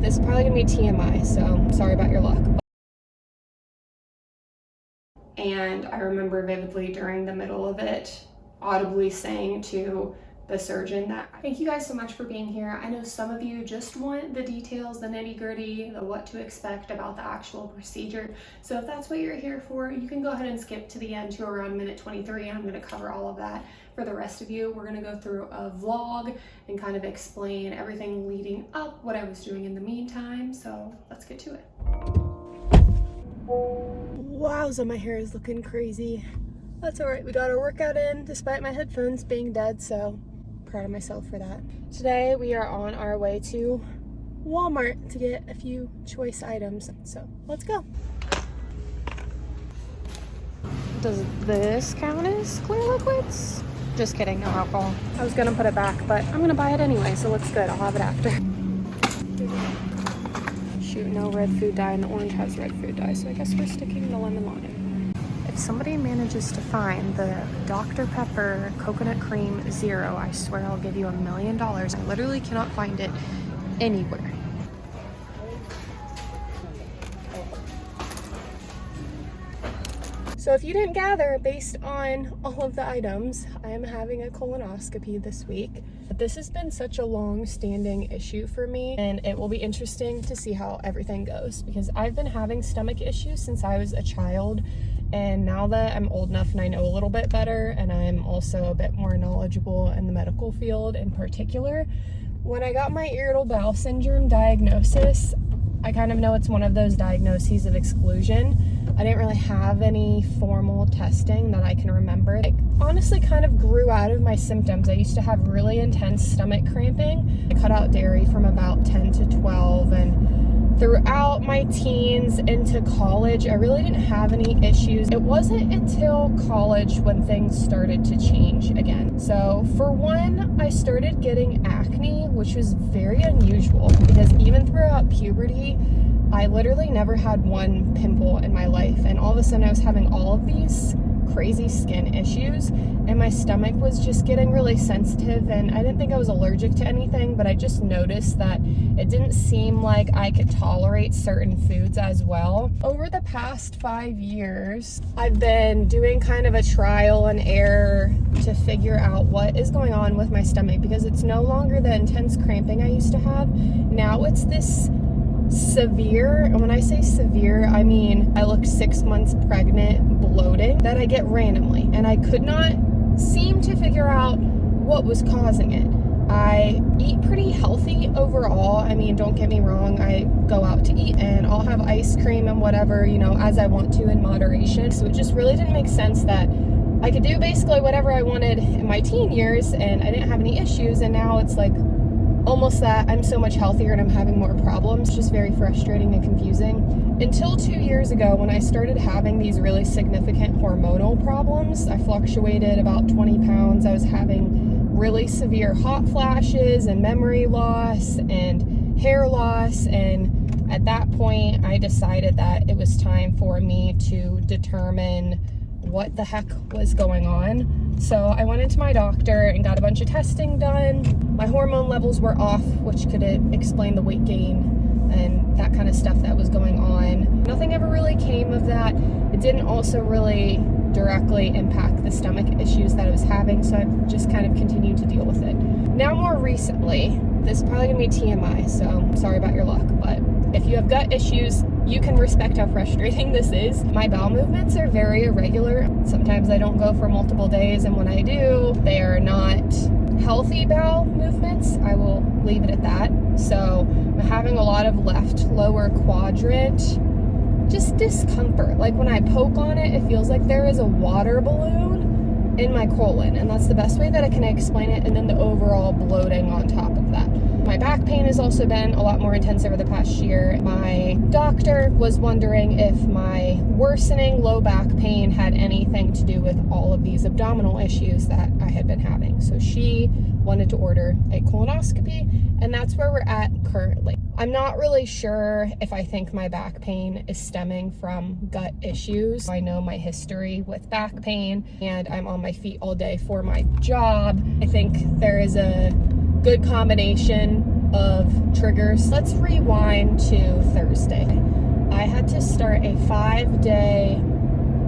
This is probably gonna be TMI, so sorry about your luck. And I remember vividly during the middle of it, audibly saying to the surgeon that, thank you guys so much for being here. I know some of you just want the details, the nitty-gritty, the what to expect about the actual procedure. So if that's what you're here for, you can go ahead and skip to the end to around minute 23, and I'm gonna cover all of that. For the rest of you, we're gonna go through a vlog and kind of explain everything leading up, what I was doing in the meantime. So let's get to it. Wowza, my hair is looking crazy. That's all right, we got our workout in despite my headphones being dead, so proud of myself for that. Today we are on our way to Walmart to get a few choice items, so let's go. Does this count as clear liquids? Just kidding, no alcohol. I was gonna put it back, but I'm gonna buy it anyway, so looks good. I'll have it after. Shoot, no red food dye, and the orange has red food dye, so I guess we're sticking the lemon lime. If somebody manages to find the Dr. Pepper Coconut Cream Zero, I swear I'll give you $1 million. I literally cannot find it anywhere. So if you didn't gather, based on all of the items, I am having a colonoscopy this week. But this has been such a long-standing issue for me, and it will be interesting to see how everything goes, because I've been having stomach issues since I was a child. And now that I'm old enough and I know a little bit better, and I'm also a bit more knowledgeable in the medical field in particular, when I got my irritable bowel syndrome diagnosis, I kind of know it's one of those diagnoses of exclusion. I didn't really have any formal testing that I can remember. It honestly kind of grew out of my symptoms. I used to have really intense stomach cramping. I cut out dairy from about 10 to 12, and throughout my teens into college, I really didn't have any issues. It wasn't until college when things started to change again. So for one, I started getting acne, which was very unusual because even throughout puberty, I literally never had one pimple in my life. And all of a sudden I was having all of these crazy skin issues, and my stomach was just getting really sensitive, and I didn't think I was allergic to anything, but I just noticed that it didn't seem like I could tolerate certain foods as well. Over the past 5 years, I've been doing kind of a trial and error to figure out what is going on with my stomach, because it's no longer the intense cramping I used to have. Now it's this severe, and when I say severe, I mean I look 6 months pregnant bloating that I get randomly, and I could not seem to figure out what was causing it. I eat pretty healthy overall. I mean, don't get me wrong, I go out to eat and I'll have ice cream and whatever, you know, as I want to in moderation. So it just really didn't make sense that I could do basically whatever I wanted in my teen years and I didn't have any issues, and now it's like almost that I'm so much healthier and I'm having more problems. It's just very frustrating and confusing. Until 2 years ago, when I started having these really significant hormonal problems, I fluctuated about 20 pounds. I was having really severe hot flashes and memory loss and hair loss, and at that point I decided that it was time for me to determine what the heck was going on. So I went into my doctor and got a bunch of testing done. My hormone levels were off, which could explain the weight gain and that kind of stuff that was going on. Nothing ever really came of that. It didn't also really directly impact the stomach issues that I was having, so I just kind of continued to deal with it. Now more recently, this is probably gonna be TMI, so sorry about your luck, but if you have gut issues, you can respect how frustrating this is. My bowel movements are very irregular. Sometimes I don't go for multiple days, and when I do, they are not healthy bowel movements. I will leave it at that. So I'm having a lot of left lower quadrant, just discomfort. Like when I poke on it, it feels like there is a water balloon in my colon, and that's the best way that I can explain it, and then the overall bloating on top of that. My back pain has also been a lot more intense over the past year. My doctor was wondering if my worsening low back pain had anything to do with all of these abdominal issues that I had been having. So she wanted to order a colonoscopy, and that's where we're at currently. I'm not really sure if I think my back pain is stemming from gut issues. I know my history with back pain, and I'm on my feet all day for my job. I think there is a good combination of triggers. Let's rewind to Thursday. I had to start a 5-day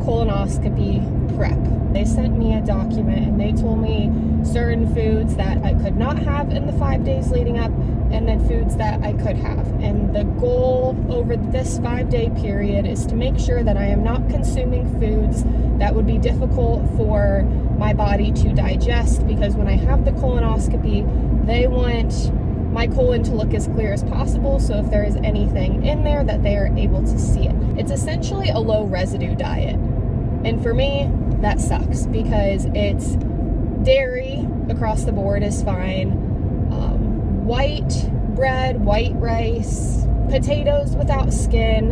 colonoscopy prep. They sent me a document and they told me certain foods that I could not have in the 5 days leading up, and then foods that I could have. And the goal over this 5-day period is to make sure that I am not consuming foods that would be difficult for my body to digest, because when I have the colonoscopy, they want my colon to look as clear as possible, so if there is anything in there that they are able to see it. It's essentially a low residue diet. And for me, that sucks because it's dairy across the board is fine. White bread, white rice, potatoes without skin,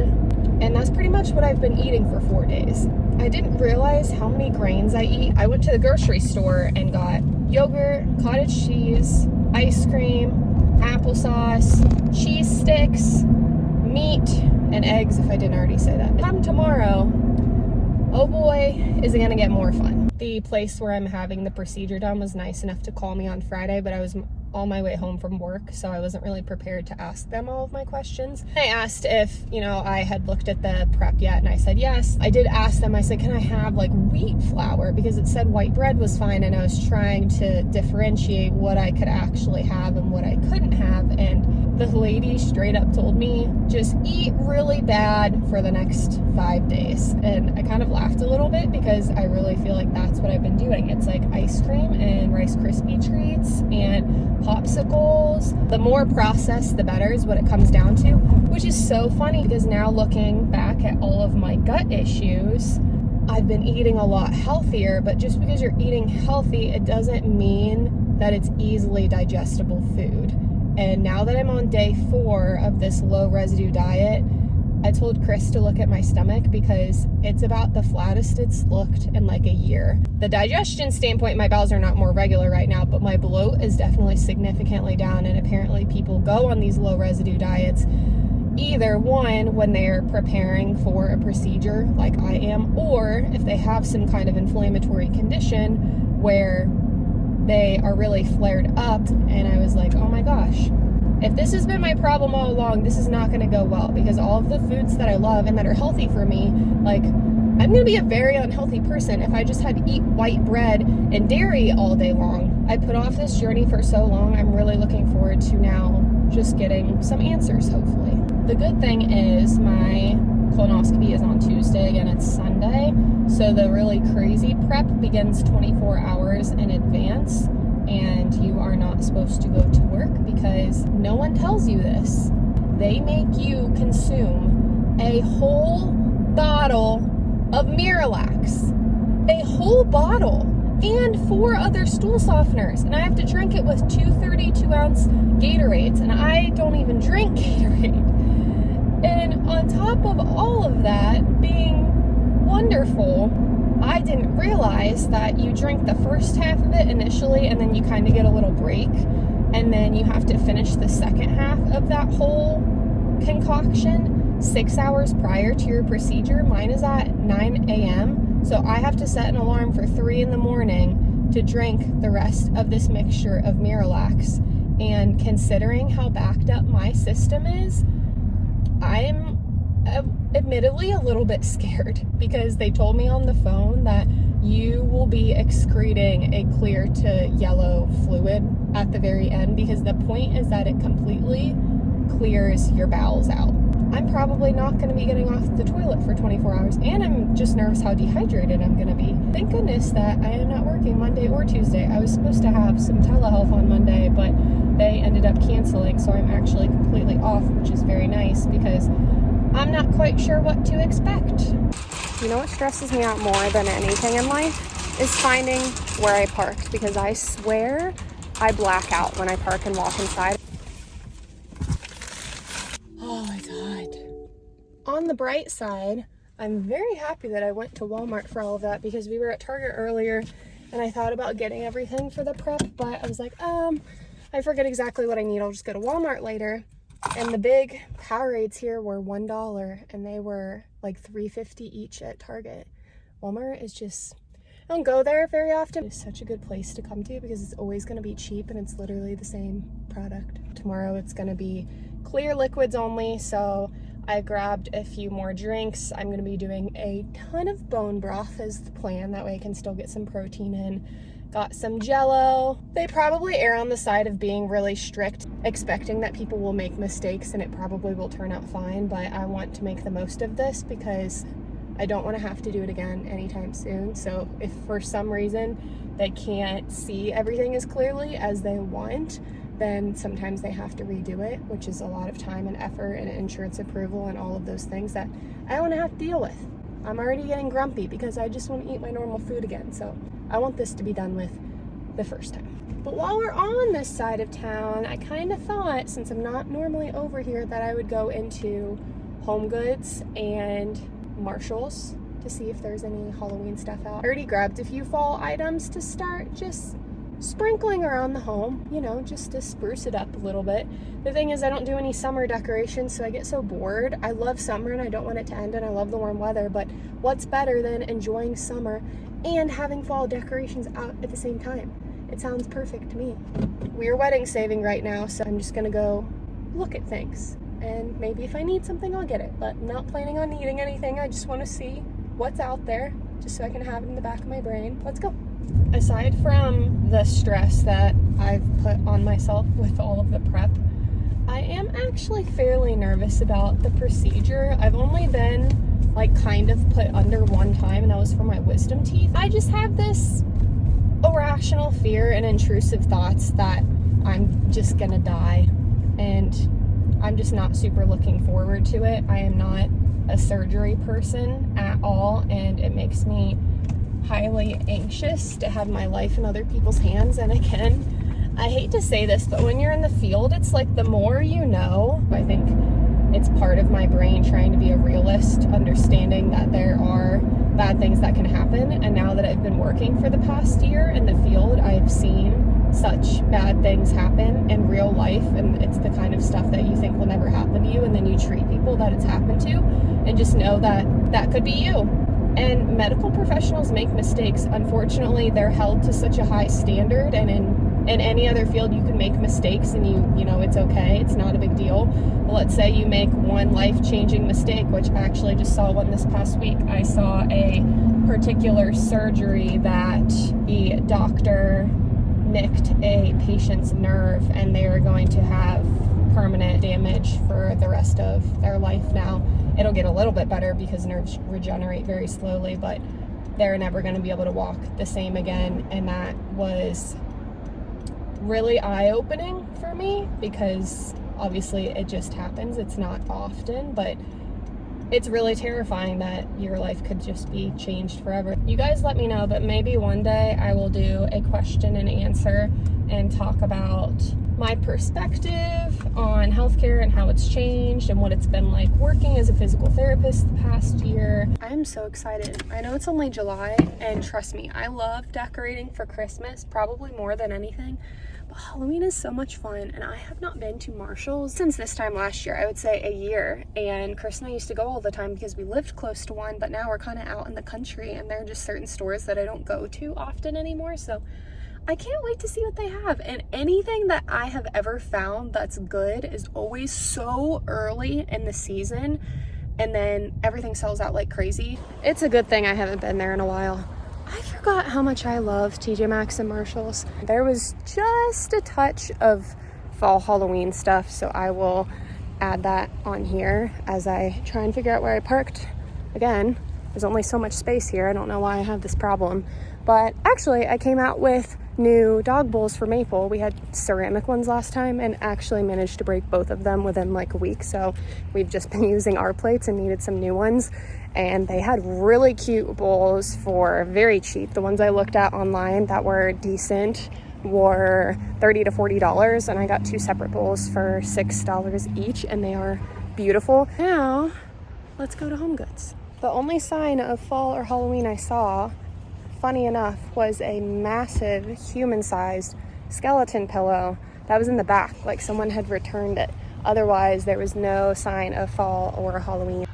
and that's pretty much what I've been eating for 4 days. I didn't realize how many grains I eat. I went to the grocery store and got yogurt, cottage cheese, ice cream, applesauce, cheese sticks, meat, and eggs, if I didn't already say that. Come tomorrow, oh boy, is it gonna get more fun. The place where I'm having the procedure done was nice enough to call me on Friday, but I was on my way home from work, so I wasn't really prepared to ask them all of my questions. I asked if, I had looked at the prep yet, and I said yes. I did ask them, I said, can I have like wheat flour? Because it said white bread was fine, and I was trying to differentiate what I could actually have and what I couldn't have, and the lady straight up told me, just eat really bad for the next 5 days. And I kind of laughed a little bit because I really feel like that's what I've been doing. It's like ice cream and Rice Krispie treats and popsicles. The more processed, the better is what it comes down to, which is so funny because now looking back at all of my gut issues, I've been eating a lot healthier, but just because you're eating healthy, it doesn't mean that it's easily digestible food. And now that I'm on day 4 of this low residue diet, I told Chris to look at my stomach because it's about the flattest it's looked in like a year. The digestion standpoint, my bowels are not more regular right now, but my bloat is definitely significantly down, and apparently people go on these low residue diets either one, when they're preparing for a procedure like I am, or if they have some kind of inflammatory condition where they are really flared up. And I was like, oh my gosh, if this has been my problem all along, this is not going to go well, because all of the foods that I love and that are healthy for me, like, I'm going to be a very unhealthy person if I just had to eat white bread and dairy all day long. I put off this journey for so long. I'm really looking forward to now just getting some answers, hopefully. The good thing is my colonoscopy is on Tuesday. Again, it's Sunday. So the really crazy prep begins 24 hours in advance, and you are not supposed to go to work because no one tells you this. They make you consume a whole bottle of Miralax. A whole bottle. And 4 other stool softeners. And I have to drink it with 2 32-ounce Gatorades. And I don't even drink Gatorade. And on top of all of that being wonderful, I didn't realize that you drink the first half of it initially, and then you kind of get a little break, and then you have to finish the second half of that whole concoction 6 hours prior to your procedure. Mine is at 9 a.m., so I have to set an alarm for 3 in the morning to drink the rest of this mixture of Miralax. And considering how backed up my system is, I'm admittedly a little bit scared, because they told me on the phone that you will be excreting a clear to yellow fluid at the very end, because the point is that it completely clears your bowels out. I'm probably not going to be getting off the toilet for 24 hours, and I'm just nervous how dehydrated I'm going to be. Thank goodness that I am not working Monday or Tuesday. I was supposed to have some telehealth on Monday, but they ended up canceling, so I'm actually completely off, which is very nice because I'm not quite sure what to expect. You know what stresses me out more than anything in life is finding where I parked, because I swear I black out when I park and walk inside. Oh my God. On the bright side, I'm very happy that I went to Walmart for all of that, because we were at Target earlier and I thought about getting everything for the prep, but I was like, I forget exactly what I need. I'll just go to Walmart later. And the big Powerades here were $1, and they were like $3.50 each at Target. Walmart is just I don't go there very often. It's such a good place to come to because it's always going to be cheap and it's literally the same product. Tomorrow it's going to be clear liquids only, so I grabbed a few more drinks. I'm going to be doing a ton of bone broth as the plan. That way I can still get some protein in. Got some Jello. They probably err on the side of being really strict, expecting that people will make mistakes, and it probably will turn out fine, but I want to make the most of this because I don't want to have to do it again anytime soon. So if for some reason they can't see everything as clearly as they want, then sometimes they have to redo it, which is a lot of time and effort and insurance approval and all of those things that I don't want to have to deal with. I'm already getting grumpy because I just want to eat my normal food again. So I want this to be done with the first time. But while we're on this side of town, I kind of thought, since I'm not normally over here, that I would go into Home Goods and Marshall's to see if there's any Halloween stuff out. I already grabbed a few fall items to start just sprinkling around the home, you know, just to spruce it up a little bit. The thing is, I don't do any summer decorations, so I get so bored. I love summer and I don't want it to end, and I love the warm weather, but what's better than enjoying summer and having fall decorations out at the same time? It sounds perfect to me. We're wedding saving right now, so I'm just gonna go look at things. And maybe if I need something, I'll get it. But I'm not planning on needing anything. I just want to see what's out there, just so I can have it in the back of my brain. Let's go. Aside from the stress that I've put on myself with all of the prep, I am actually fairly nervous about the procedure. I've only been like kind of put under one time, and that was for my wisdom teeth. I just have this irrational fear and intrusive thoughts that I'm just gonna die, and I'm just not super looking forward to it. I am not a surgery person at all, and it makes me highly anxious to have my life in other people's hands. And again, I hate to say this, but when you're in the field, it's like the more you know. I think it's part of my brain trying to be a realist, understanding that there are bad things that can happen. And now that I've been working for the past year in the field, I've seen such bad things happen in real life, and it's the kind of stuff that you think will never happen to you, and then you treat people that it's happened to, and just know that that could be you. And medical professionals make mistakes. Unfortunately, they're held to such a high standard, and in any other field you can make mistakes and you know it's okay, it's not a big deal. But let's say you make one life-changing mistake, which I actually just saw one this past week. I saw a particular surgery that the doctor nicked a patient's nerve, and they are going to have permanent damage for the rest of their life. Now it'll get a little bit better because nerves regenerate very slowly, but they're never going to be able to walk the same again. And that was really eye-opening for me because obviously it just happens. It's not often, but it's really terrifying that your life could just be changed forever. You guys let me know, but maybe one day I will do a question and answer and talk about my perspective on healthcare and how it's changed and what it's been like working as a physical therapist the past year. I'm so excited. I know it's only July, and trust me, I love decorating for Christmas, probably more than anything. But Halloween is so much fun, and I have not been to Marshall's since this time last year. I would say a year. And Chris and I used to go all the time because we lived close to one, but now we're kind of out in the country, and there are just certain stores that I don't go to often anymore. So I can't wait to see what they have. And anything that I have ever found that's good is always so early in the season, and then everything sells out like crazy. It's a good thing I haven't been there in a while. I forgot how much I love TJ Maxx and Marshalls. There was just a touch of fall Halloween stuff, so I will add that on here as I try and figure out where I parked. Again, there's only so much space here. I don't know why I have this problem. But actually, I came out with new dog bowls for Maple. We had ceramic ones last time and actually managed to break both of them within like a week. So we've just been using our plates and needed some new ones. And they had really cute bowls for very cheap. The ones I looked at online that were decent were $30 to $40, and I got two separate bowls for $6 each, and they are beautiful. Now, let's go to Home Goods. The only sign of fall or Halloween I saw, funny enough, was a massive human-sized skeleton pillow that was in the back, like someone had returned it. Otherwise, there was no sign of fall or Halloween.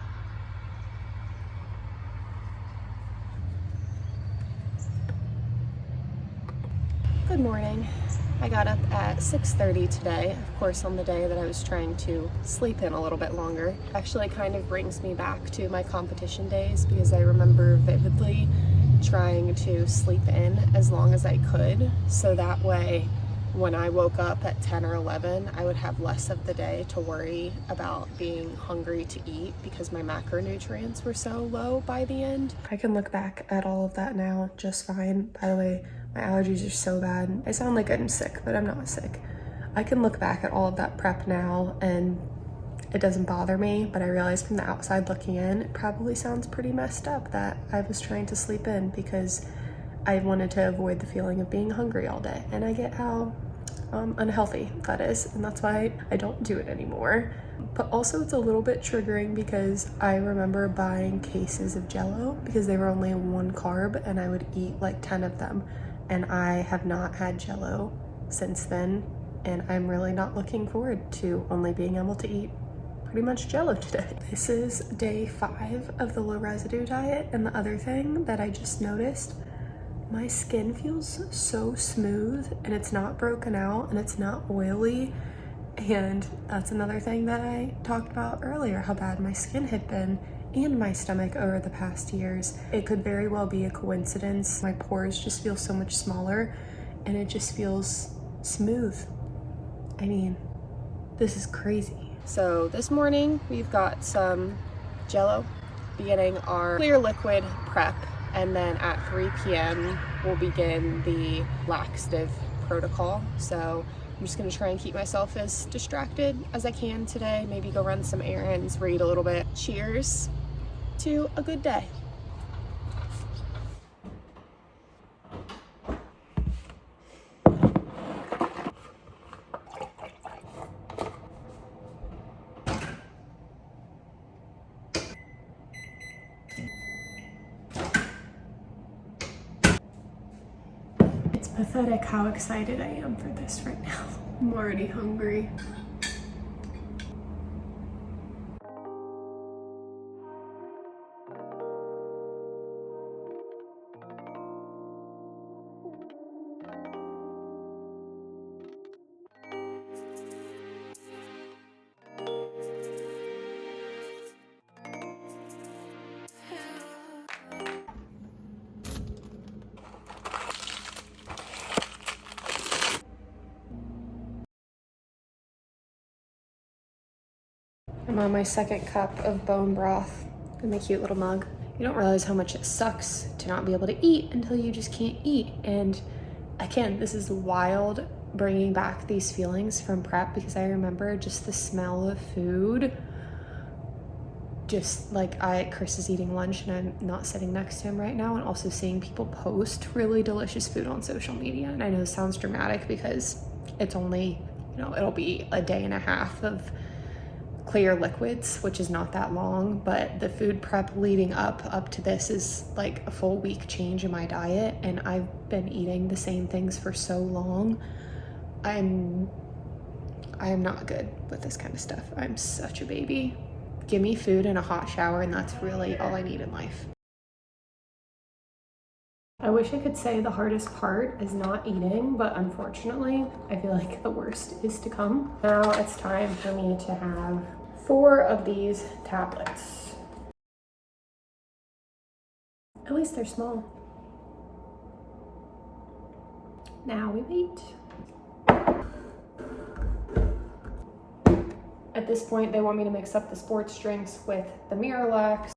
morning. I got up at 6:30 today, of course on the day that I was trying to sleep in a little bit longer. Actually kind of brings me back to my competition days because I remember vividly trying to sleep in as long as I could, so that way when I woke up at 10 or 11, I would have less of the day to worry about being hungry to eat because my macronutrients were so low by the end. I can look back at all of that now just fine. By the way, my allergies are so bad. I sound like I'm sick, but I'm not sick. I can look back at all of that prep now and it doesn't bother me, but I realize from the outside looking in, it probably sounds pretty messed up that I was trying to sleep in because I wanted to avoid the feeling of being hungry all day. And I get how unhealthy that is, and that's why I don't do it anymore. But also it's a little bit triggering because I remember buying cases of Jell-O because they were only 1 carb and I would eat like 10 of them. And I have not had Jell-O since then. And I'm really not looking forward to only being able to eat pretty much Jell-O today. This is day 5 of the low residue diet. And the other thing that I just noticed, my skin feels so smooth and it's not broken out and it's not oily. And that's another thing that I talked about earlier, how bad my skin had been and my stomach over the past years. It could very well be a coincidence. My pores just feel so much smaller and it just feels smooth. I mean, this is crazy. So this morning we've got some Jell-O beginning our clear liquid prep, and then at 3 p.m. we'll begin the laxative protocol. So I'm just gonna try and keep myself as distracted as I can today, maybe go run some errands, read a little bit. Cheers to a good day. It's pathetic how excited I am for this right now. I'm already hungry. I'm on my 2nd cup of bone broth in my cute little mug. You don't realize how much it sucks to not be able to eat until you just can't eat. And again, this is wild bringing back these feelings from prep because I remember just the smell of food. Just like Chris is eating lunch and I'm not sitting next to him right now, and also seeing people post really delicious food on social media. And I know this sounds dramatic because it's only, it'll be a day and a half of clear liquids, which is not that long, but the food prep leading up to this is like a full week change in my diet, and I've been eating the same things for so long. I am not good with this kind of stuff. I'm such a baby. Give me food and a hot shower and that's really all I need in life. I wish I could say the hardest part is not eating, but unfortunately, I feel like the worst is to come. Now it's time for me to have 4 of these tablets. At least they're small. Now we wait. At this point, they want me to mix up the sports drinks with the Miralax.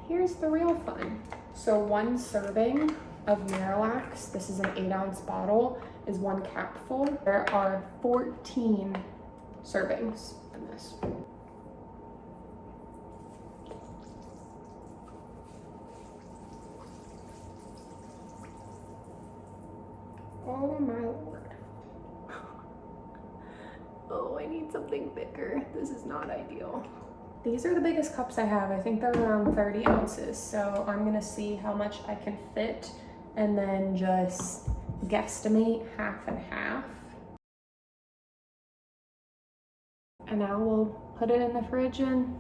Here's the real fun. So 1 serving of Miralax, this is an 8-ounce bottle, is 1 capful. There are 14 servings in this. Oh my Lord. Oh, I need something bigger. This is not ideal. These are the biggest cups I have. I think they're around 30 ounces. So I'm gonna see how much I can fit and then just guesstimate half and half. And now we'll put it in the fridge and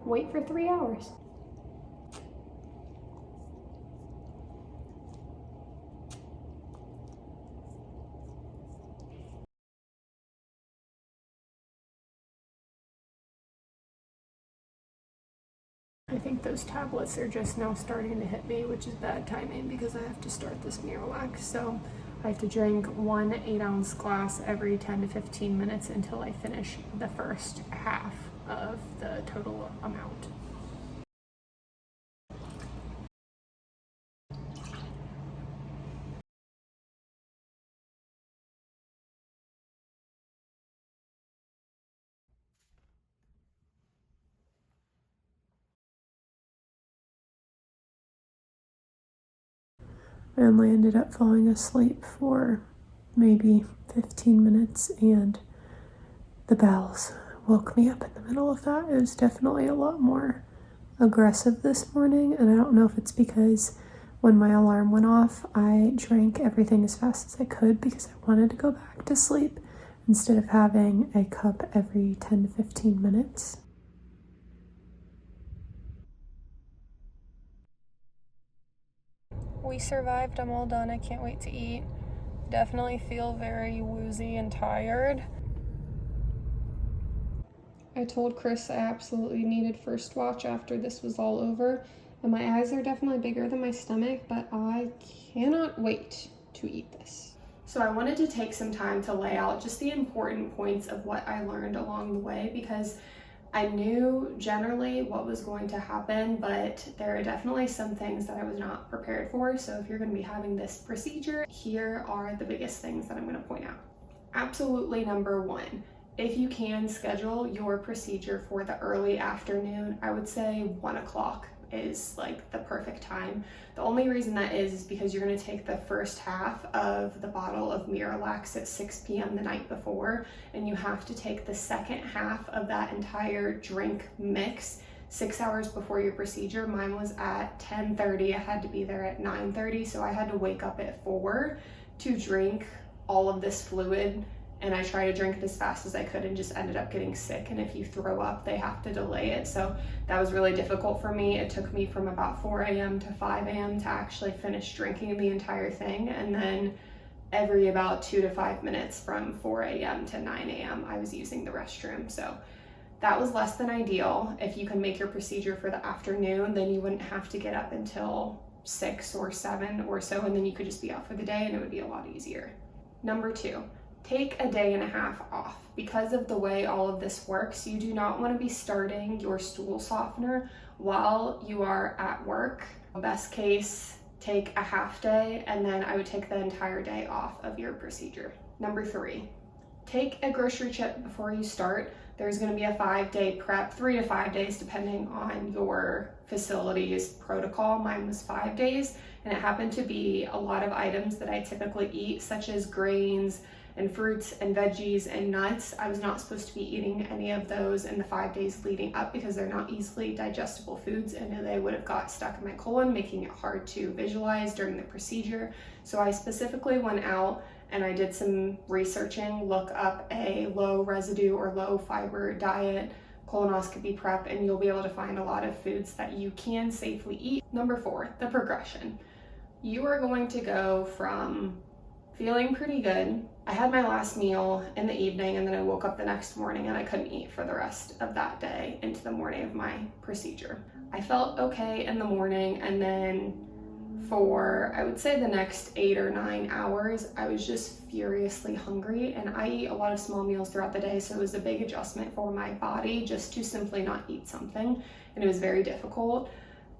wait for 3 hours. I think those tablets are just now starting to hit me, which is bad timing because I have to start this Miralax. So I have to drink 1 8-ounce glass every 10 to 15 minutes until I finish the first half of the total amount. I only ended up falling asleep for maybe 15 minutes, and the bells woke me up in the middle of that. It was definitely a lot more aggressive this morning, and I don't know if it's because when my alarm went off, I drank everything as fast as I could because I wanted to go back to sleep instead of having a cup every 10 to 15 minutes. We survived. I'm all done. I can't wait to eat. Definitely feel very woozy and tired. I told Chris I absolutely needed first watch after this was all over, and my eyes are definitely bigger than my stomach, but I cannot wait to eat this. So I wanted to take some time to lay out just the important points of what I learned along the way, because I knew generally what was going to happen, but there are definitely some things that I was not prepared for. So if you're going to be having this procedure, here are the biggest things that I'm going to point out. Absolutely, number one, if you can schedule your procedure for the early afternoon, I would say 1 o'clock is like the perfect time. The only reason that is because you're going to take the first half of the bottle of Miralax at 6 p.m. the night before, and you have to take the second half of that entire drink mix 6 hours before your procedure. Mine was at 10:30. I had to be there at 9:30, so I had to wake up at 4 to drink all of this fluid, and I tried to drink it as fast as I could and just ended up getting sick. And if you throw up, they have to delay it. So that was really difficult for me. It took me from about 4 a.m. to 5 a.m. to actually finish drinking the entire thing. And then every about 2 to 5 minutes from 4 a.m. to 9 a.m. I was using the restroom. So that was less than ideal. If you can make your procedure for the afternoon, then you wouldn't have to get up until 6 or 7 or so, and then you could just be out for the day and it would be a lot easier. Number 2, take a day and a half off. Because of the way all of this works, you do not want to be starting your stool softener while you are at work. Best case, take a half day, and then I would take the entire day off of your procedure. Number 3, take a grocery trip before you start. There's going to be a 5-day prep, 3 to 5 days depending on your facility's protocol. Mine was 5 days, and it happened to be a lot of items that I typically eat, such as grains and fruits and veggies and nuts. I was not supposed to be eating any of those in the 5 days leading up because they're not easily digestible foods, and they would have got stuck in my colon, making it hard to visualize during the procedure. So I specifically went out and I did some researching, look up a low residue or low fiber diet, colonoscopy prep, and you'll be able to find a lot of foods that you can safely eat. Number 4, the progression. You are going to go from feeling pretty good. I had my last meal in the evening, and then I woke up the next morning and I couldn't eat for the rest of that day into the morning of my procedure. I felt okay in the morning, and then for, I would say, the next 8 or 9 hours, I was just furiously hungry, and I eat a lot of small meals throughout the day, so it was a big adjustment for my body just to simply not eat something, and it was very difficult.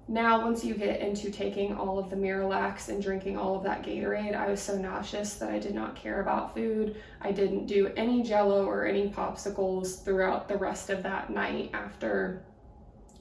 Now, once you get into taking all of the Miralax and drinking all of that Gatorade, I was so nauseous that I did not care about food. I didn't do any Jell-O or any popsicles throughout the rest of that night after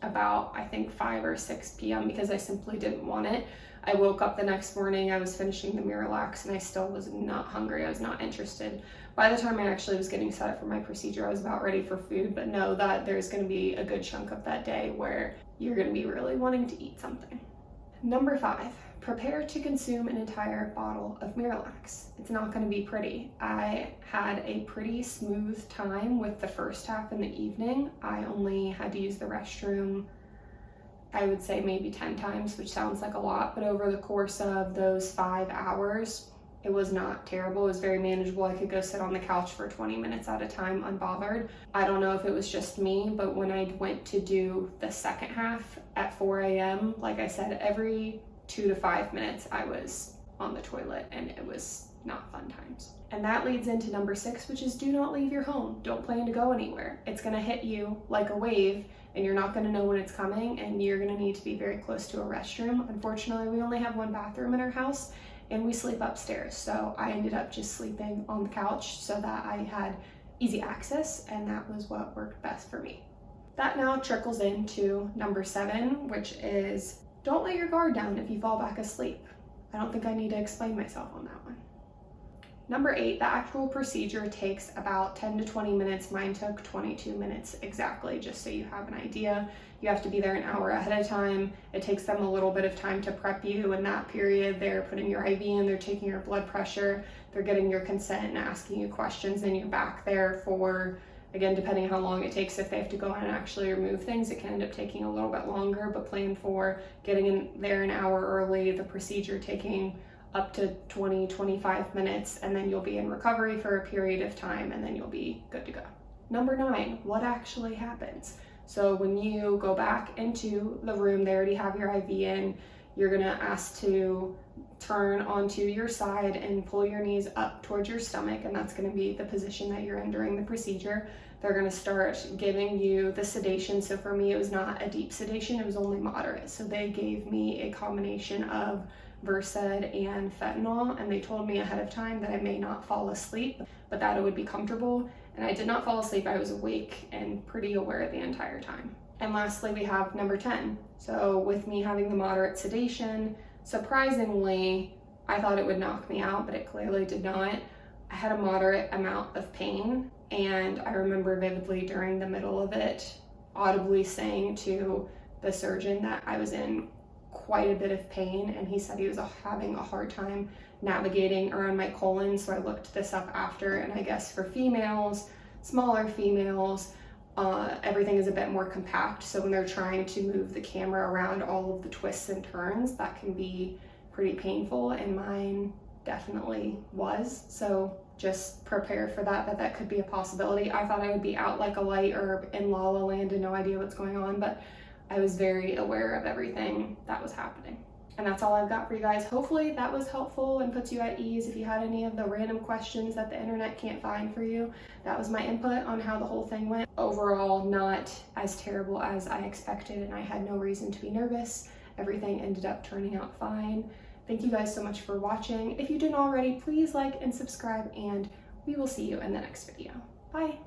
about, I think, 5 or 6 p.m. because I simply didn't want it. I woke up the next morning, I was finishing the Miralax, and I still was not hungry. I was not interested. By the time I actually was getting set up for my procedure, I was about ready for food, but know that there's going to be a good chunk of that day where you're going to be really wanting to eat something. Number 5, prepare to consume an entire bottle of Miralax. It's not going to be pretty. I had a pretty smooth time with the first half in the evening. I only had to use the restroom, I would say maybe 10 times, which sounds like a lot, but over the course of those 5 hours, It was not terrible. It was very manageable. I could go sit on the couch for 20 minutes at a time unbothered. I don't know if it was just me, but when I went to do the second half at 4 a.m., like I said, every 2 to 5 minutes I was on the toilet, and it was not fun times. And that leads into number 6, which is do not leave your home. Don't plan to go anywhere. It's gonna hit you like a wave, and you're not gonna know when it's coming, and you're gonna need to be very close to a restroom. Unfortunately, we only have one bathroom in our house, and we sleep upstairs. So I ended up just sleeping on the couch so that I had easy access, and that was what worked best for me. That now trickles into number 7, which is don't let your guard down if you fall back asleep. I don't think I need to explain myself on that one. Number 8, the actual procedure takes about 10 to 20 minutes. Mine took 22 minutes exactly, just so you have an idea. You have to be there an hour ahead of time. It takes them a little bit of time to prep you. In that period, they're putting your IV in, they're taking your blood pressure, they're getting your consent and asking you questions, and you're back there for, again, depending on how long it takes, if they have to go in and actually remove things, it can end up taking a little bit longer, but plan for getting in there an hour early, the procedure taking up to 20-25 minutes, and then you'll be in recovery for a period of time, and then you'll be good to go. Number 9, what actually happens? So when you go back into the room, they already have your IV in, you're gonna ask to turn onto your side and pull your knees up towards your stomach, and that's gonna be the position that you're in during the procedure. They're gonna start giving you the sedation. So for me, it was not a deep sedation, it was only moderate. So they gave me a combination of Versed and fentanyl, and they told me ahead of time that I may not fall asleep, but that it would be comfortable. And I did not fall asleep. I was awake and pretty aware the entire time. And lastly, we have number 10. So with me having the moderate sedation, surprisingly, I thought it would knock me out, but it clearly did not. I had a moderate amount of pain, and I remember vividly during the middle of it, audibly saying to the surgeon that I was in quite a bit of pain, and he said he was having a hard time navigating around my colon. So I looked this up after, and I guess for females, smaller females, everything is a bit more compact. So when they're trying to move the camera around all of the twists and turns, that can be pretty painful, and mine definitely was. So just prepare for that could be a possibility. I thought I would be out like a light or in La La Land and no idea what's going on, but I was very aware of everything that was happening. And that's all I've got for you guys. Hopefully that was helpful and puts you at ease. If you had any of the random questions that the internet can't find for you, that was my input on how the whole thing went. Overall, not as terrible as I expected, and I had no reason to be nervous. Everything ended up turning out fine. Thank you guys so much for watching. If you didn't already, please like and subscribe, and we will see you in the next video. Bye.